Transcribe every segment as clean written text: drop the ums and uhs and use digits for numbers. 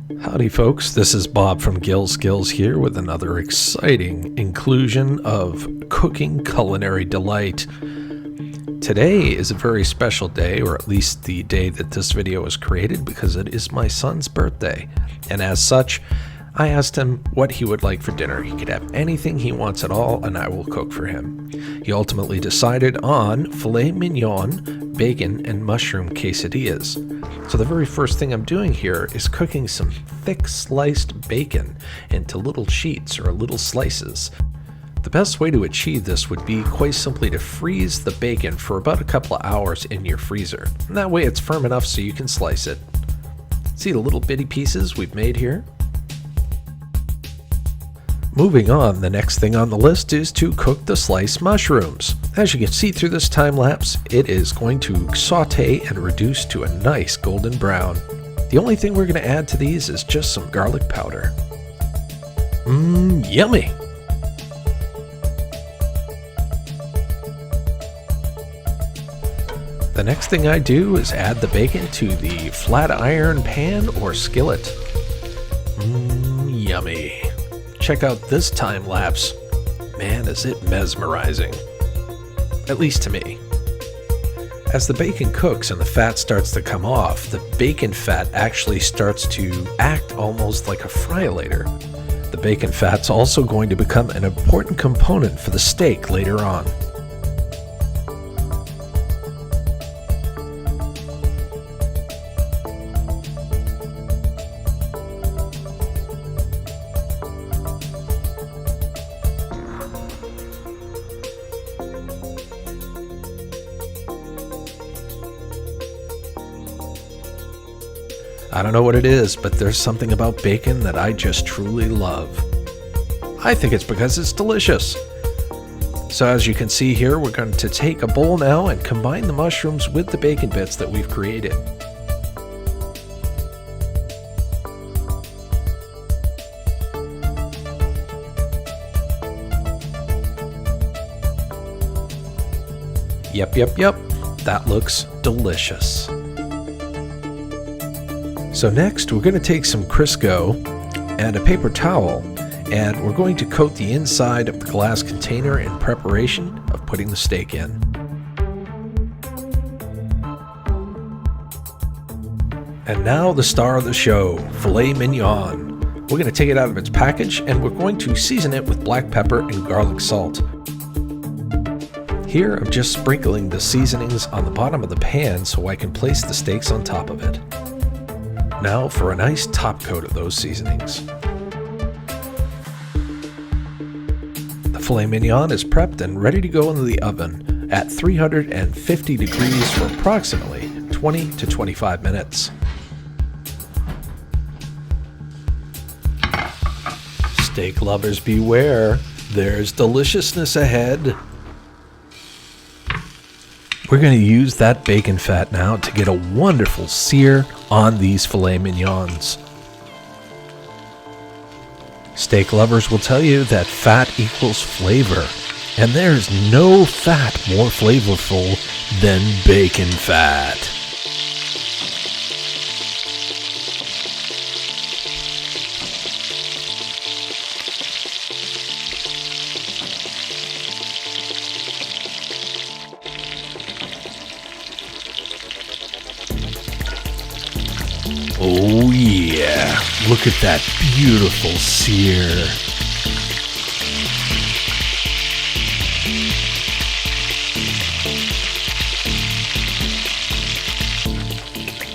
Howdy folks, this is Bob from Skillz here with another exciting inclusion of cooking culinary delight. Today is a very special day, or at least the day that this video was created, because it is my son's birthday. And as such, I asked him what he would like for dinner. He could have anything he wants at all, and I will cook for him. He ultimately decided on filet mignon, bacon, and mushroom quesadillas. So the very first thing I'm doing here is cooking some thick sliced bacon into little sheets or little slices. The best way to achieve this would be quite simply to freeze the bacon for about a couple of hours in your freezer. And that way it's firm enough so you can slice it. See the little bitty pieces we've made here? Moving on, the next thing on the list is to cook the sliced mushrooms. As you can see through this time lapse, it is going to saute and reduce to a nice golden brown. The only thing we're going to add to these is just some garlic powder. Yummy! The next thing I do is add the bacon to the flat iron pan or skillet. Yummy! Check out this time lapse. Man, is it mesmerizing. At least to me. As the bacon cooks and the fat starts to come off, the bacon fat actually starts to act almost like a fryolator. The bacon fat's also going to become an important component for the steak later on. I don't know what it is, but there's something about bacon that I just truly love. I think it's because it's delicious. So as you can see here, we're going to take a bowl now and combine the mushrooms with the bacon bits that we've created. Yep. That looks delicious. So next, we're going to take some Crisco and a paper towel, and we're going to coat the inside of the glass container in preparation of putting the steak in. And now the star of the show, filet mignon. We're going to take it out of its package, and we're going to season it with black pepper and garlic salt. Here, I'm just sprinkling the seasonings on the bottom of the pan so I can place the steaks on top of it. Now for a nice top coat of those seasonings. The filet mignon is prepped and ready to go into the oven at 350 degrees for approximately 20 to 25 minutes. Steak lovers beware, there's deliciousness ahead. We're going to use that bacon fat now to get a wonderful sear on these filet mignons. Steak lovers will tell you that fat equals flavor, and there's no fat more flavorful than bacon fat. Oh yeah, look at that beautiful sear.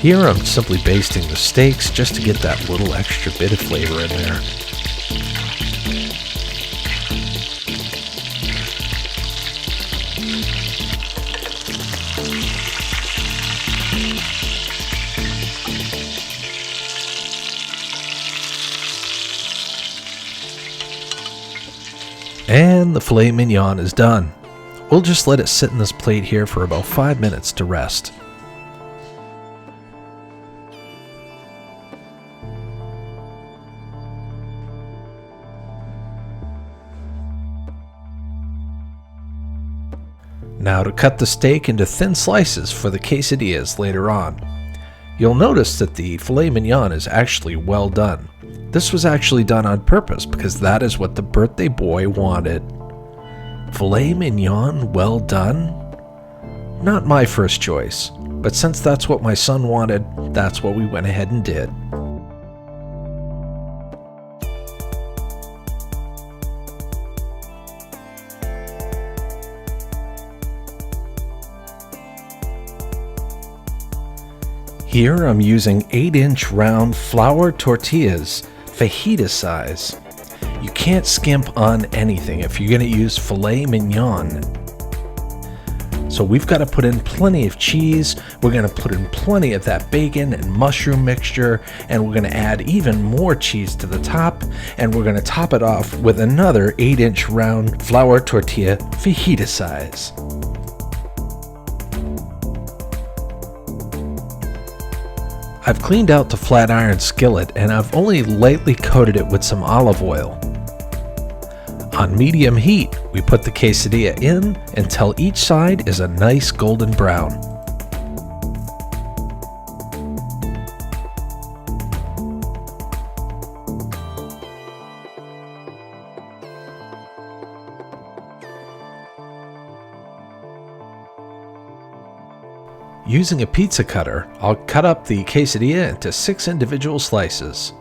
Here I'm simply basting the steaks just to get that little extra bit of flavor in there. And the filet mignon is done. We'll just let it sit in this plate here for about 5 minutes to rest. Now to cut the steak into thin slices for the quesadillas later on. You'll notice that the filet mignon is actually well done. This was actually done on purpose because that is what the birthday boy wanted. Filet mignon well done? Not my first choice, but since that's what my son wanted, that's what we went ahead and did. Here I'm using 8-inch round flour tortillas, fajita size. You can't skimp on anything if you're going to use filet mignon. So we've got to put in plenty of cheese, we're going to put in plenty of that bacon and mushroom mixture, and we're going to add even more cheese to the top, and we're going to top it off with another 8-inch round flour tortilla fajita size. I've cleaned out the flat iron skillet and I've only lightly coated it with some olive oil. On medium heat, we put the quesadilla in until each side is a nice golden brown. Using a pizza cutter, I'll cut up the quesadilla into 6 individual slices.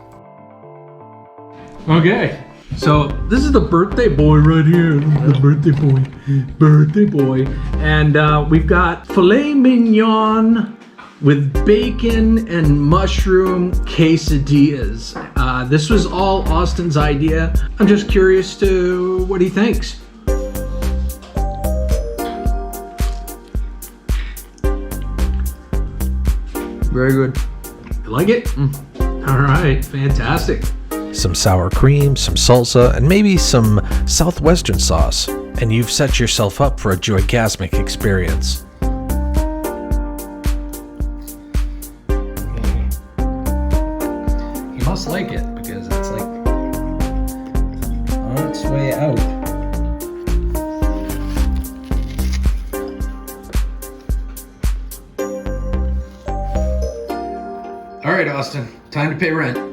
Okay, so this is the birthday boy right here. The birthday boy. And we've got filet mignon with bacon and mushroom quesadillas. This was all Austin's idea. I'm just curious to what he thinks. Very good. You like it? All right, fantastic. Some sour cream, some salsa, and maybe some southwestern sauce, and you've set yourself up for a joygasmic experience. You must like it because it's like on its way out. All right, Austin, time to pay rent.